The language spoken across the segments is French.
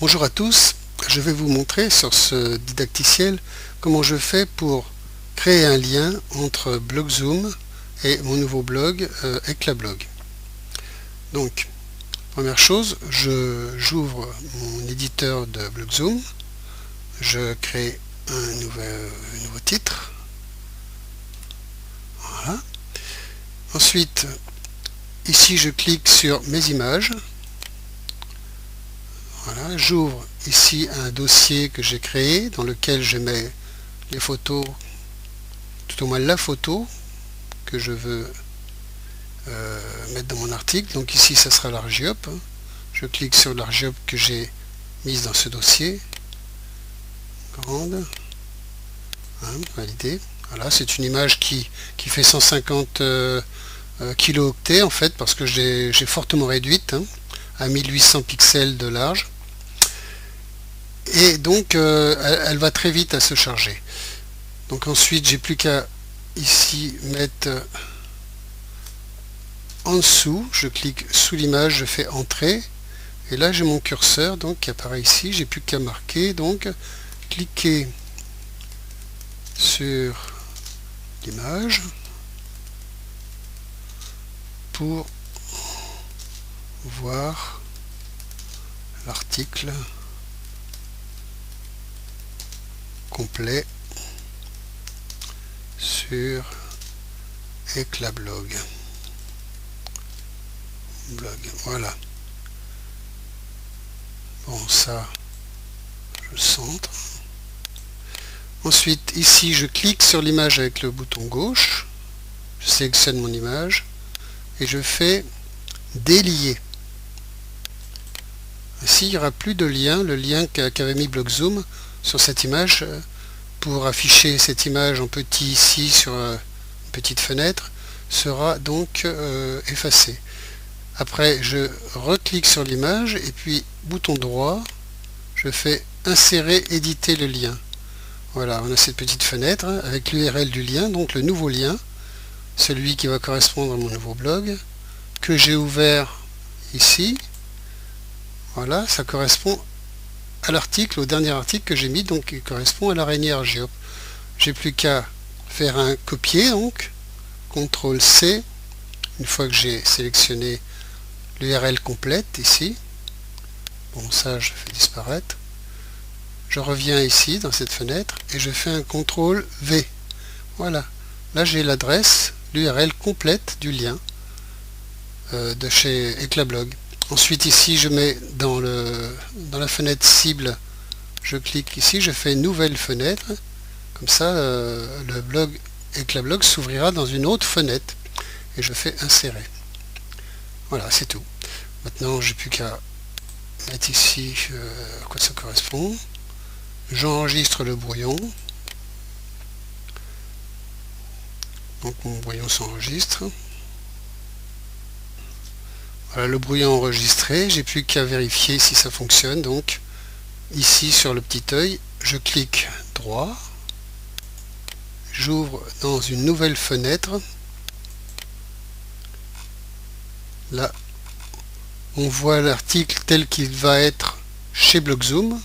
Bonjour à tous, je vais vous montrer sur ce didacticiel comment je fais pour créer un lien entre Blogzoom et mon nouveau blog Eclablog. Donc, première chose, j'ouvre mon éditeur de Blogzoom, je crée un nouveau titre. Voilà. Ensuite, ici je clique sur mes images. Voilà, j'ouvre ici un dossier que j'ai créé dans lequel je mets les photos, tout au moins la photo que je veux mettre dans mon article. Donc ici ça sera l'Argiop. Je clique sur l'Argiop que j'ai mise dans ce dossier. Grande. Valider. Voilà, c'est une image qui fait 150 kilooctets en fait, parce que j'ai fortement réduite à 1800 pixels de large. Et donc elle va très vite à se charger. Donc ensuite j'ai plus qu'à ici mettre en dessous, je clique sous l'image, je fais entrer et là j'ai mon curseur donc qui apparaît ici. J'ai plus qu'à marquer, donc cliquer sur l'image pour voir l'article complet sur Eclablog. Voilà. Bon, ça, je centre. Ensuite, ici, je clique sur l'image avec le bouton gauche. Je sélectionne mon image et je fais délier. Ainsi, il n'y aura plus de lien. Le lien qu'avait mis Blogzoom sur cette image pour afficher cette image en petit ici sur une petite fenêtre sera donc effacé. Après, je reclique sur l'image et puis bouton droit, je fais insérer, éditer le lien. Voilà, on a cette petite fenêtre avec l'URL du lien, donc le nouveau lien, celui qui va correspondre à mon nouveau blog, que j'ai ouvert ici. Voilà, ça correspond à l'article, au dernier article que j'ai mis, donc qui correspond à l'araignée Argiop. J'ai plus qu'à faire un copier, donc CTRL C, une fois que j'ai sélectionné l'URL complète ici. Bon, ça je fais disparaître. Je reviens ici dans cette fenêtre et je fais un CTRL V. Voilà, là j'ai l'adresse, l'URL complète du lien de chez Eclablog. Ensuite ici je mets dans la fenêtre cible, je clique ici, je fais nouvelle fenêtre, comme ça le blog Eclablog s'ouvrira dans une autre fenêtre et je fais insérer. Voilà, c'est tout. Maintenant j'ai plus qu'à mettre ici à quoi ça correspond. J'enregistre le brouillon. Donc mon brouillon s'enregistre. Voilà, le brouillon enregistré, j'ai plus qu'à vérifier si ça fonctionne. Donc ici sur le petit œil, je clique droit, j'ouvre dans une nouvelle fenêtre. Là on voit l'article tel qu'il va être chez Blogzoom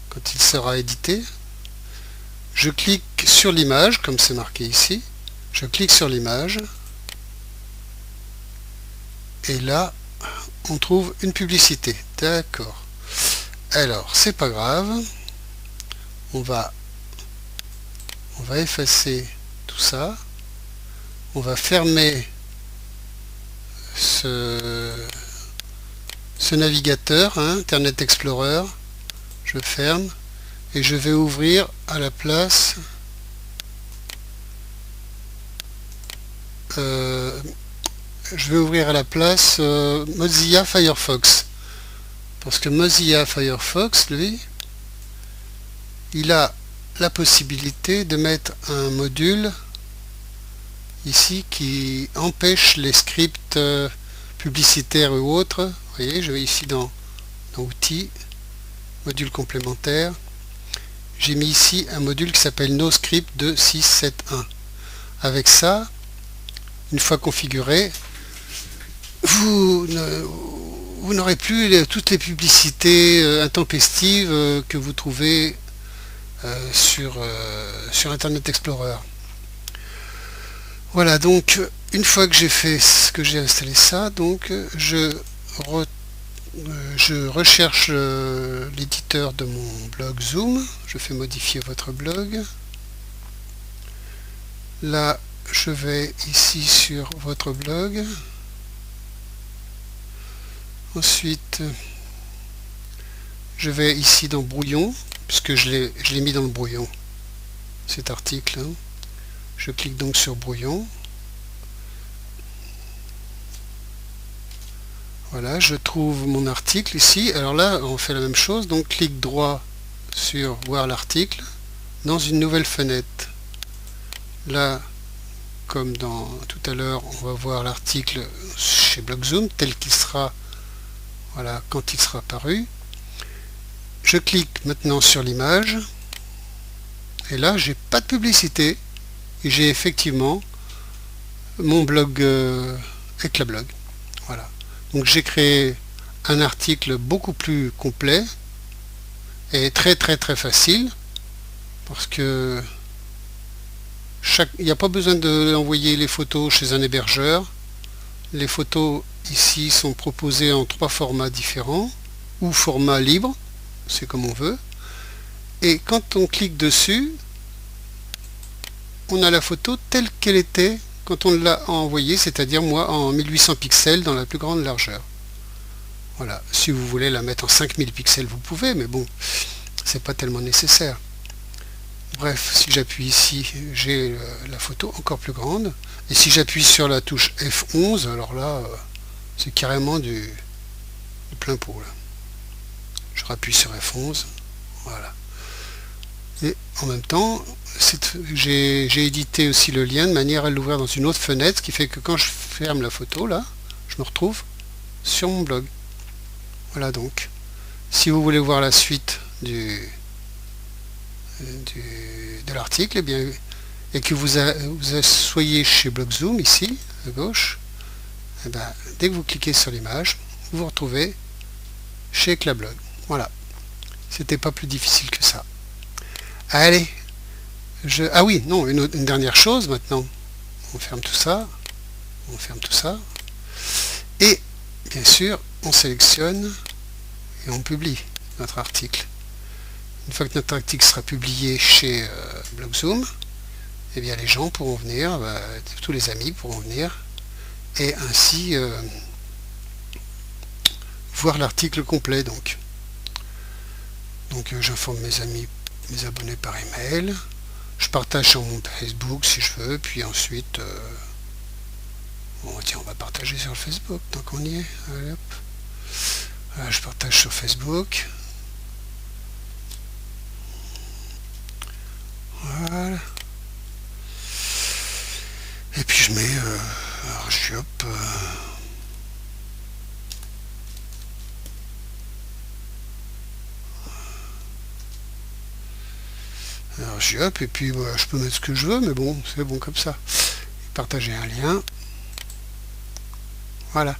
quand il sera édité. Je clique sur l'image comme c'est marqué ici, je clique sur l'image. Et là, on trouve une publicité. D'accord. Alors, c'est pas grave. On va effacer tout ça. On va fermer ce navigateur, Internet Explorer. Je ferme et je vais ouvrir à la place Mozilla Firefox, parce que Mozilla Firefox, lui, il a la possibilité de mettre un module ici qui empêche les scripts publicitaires ou autres. Vous voyez, je vais ici dans outils, module complémentaire, j'ai mis ici un module qui s'appelle NoScript 2671. Avec ça, une fois configuré, vous vous n'aurez plus toutes les publicités intempestives que vous trouvez sur Internet Explorer. Voilà, donc une fois que j'ai fait ce que j'ai installé ça, donc je recherche l'éditeur de mon blog Zoom. Je fais modifier votre blog. Là, je vais ici sur votre blog. Ensuite, je vais ici dans brouillon, puisque je l'ai mis dans le brouillon, cet article. Je clique donc sur brouillon. Voilà, je trouve mon article ici. Alors là, on fait la même chose. Donc, clic droit sur voir l'article dans une nouvelle fenêtre. Là, comme dans tout à l'heure, on va voir l'article chez BlogZoom tel qu'il sera, voilà, quand il sera paru. Je clique maintenant sur l'image. Et là, j'ai pas de publicité. Et j'ai effectivement mon blog Eclablog. Voilà. Donc j'ai créé un article beaucoup plus complet et très facile, parce que il n'y a pas besoin d'envoyer les photos chez un hébergeur. Les photos ici sont proposées en 3 formats différents ou format libre, c'est comme on veut. Et quand on clique dessus, on a la photo telle qu'elle était quand on l'a envoyée, c'est-à-dire moi en 1800 pixels dans la plus grande largeur. Voilà, si vous voulez la mettre en 5000 pixels, vous pouvez, mais bon, c'est pas tellement nécessaire. Bref, si j'appuie ici, j'ai la photo encore plus grande. Et si j'appuie sur la touche F11, alors là, c'est carrément du plein pot. Là. Je rappuie sur F11, voilà. Et en même temps, j'ai édité aussi le lien de manière à l'ouvrir dans une autre fenêtre, ce qui fait que quand je ferme la photo, là, je me retrouve sur mon blog. Voilà donc. Si vous voulez voir la suite de l'article, eh bien, et que vous soyez chez BlogZoom, ici, à gauche, eh bien, dès que vous cliquez sur l'image, vous vous retrouvez chez Eclablog. Voilà. C'était pas plus difficile que ça. Allez, ah oui, non, une dernière chose maintenant. On ferme tout ça. On ferme tout ça. Et, bien sûr, on sélectionne et on publie notre article. Une fois que notre article sera publié chez BlogZoom, eh bien les gens pourront venir, tous les amis pourront venir et ainsi voir l'article complet. Donc j'informe mes amis, mes abonnés par email, je partage sur mon Facebook si je veux, puis ensuite bon, tiens, on va partager sur le Facebook tant qu'on y est. Allez, hop. Voilà, je partage sur Facebook. Voilà. Et puis je mets Argiop. Argiop, et puis je peux mettre ce que je veux, mais bon, c'est bon comme ça. Partager un lien. Voilà.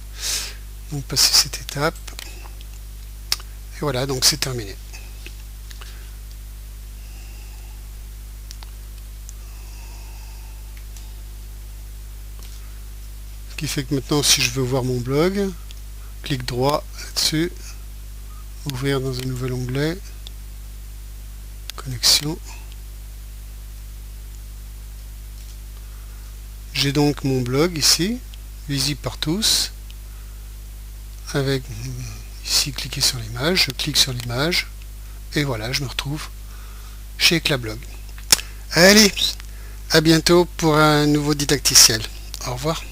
Donc passer cette étape. Et voilà, donc c'est terminé. Ce qui fait que maintenant, si je veux voir mon blog, clic droit là-dessus, ouvrir dans un nouvel onglet, connexion. J'ai donc mon blog ici, visible par tous, avec ici cliquer sur l'image, je clique sur l'image, et voilà, je me retrouve chez Eclablog. Allez, à bientôt pour un nouveau didacticiel. Au revoir.